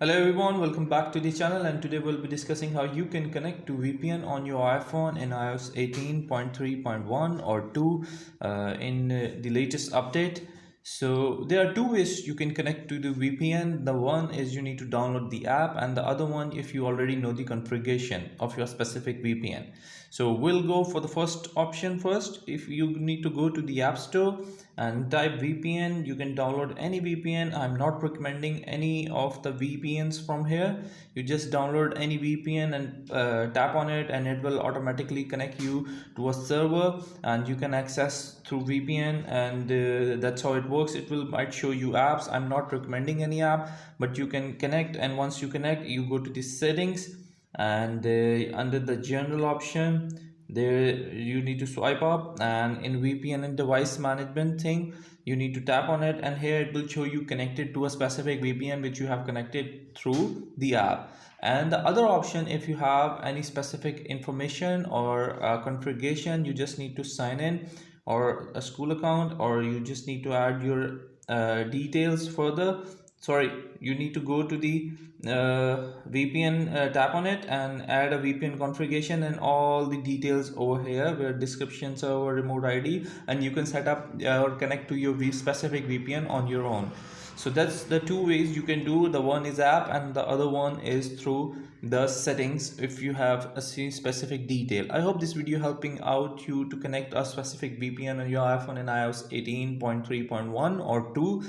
Hello everyone, welcome back to the channel, and today we'll be discussing how you can connect to VPN on your iPhone in iOS 18.3.1 or 2 in the latest update. So there are two ways you can connect to the VPN. The one is you need to download the app, and the other one if you already know the configuration of your specific VPN. So we'll go for the first option first. If you need to go to the App Store and type VPN, you can download any VPN. I'm not recommending any of the VPNs from here. You just download any VPN and tap on it, and it will automatically connect you to a server, and you can access through VPN, and that's how it works. It will might show you apps. I'm not recommending any app, but you can connect, and once you connect, you go to the settings, and under the general option there you need to swipe up, and in VPN and device management thing you need to tap on it, and here it will show you connected to a specific VPN which you have connected through the app. And the other option, if you have any specific information or configuration, you just need to sign in or a school account, or you just need to add your details further. Sorry, you need to go to the VPN, tap on it and add a VPN configuration and all the details over here where description, server, remote ID, and you can set up or connect to your specific VPN on your own. So that's the two ways you can do. The one is app and the other one is through the settings if you have a specific detail. I hope this video helping out you to connect a specific VPN on your iPhone in iOS 18.3.1 or 2.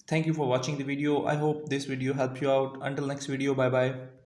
Thank you for watching the video. I hope this video helped you out. Until next video, bye bye.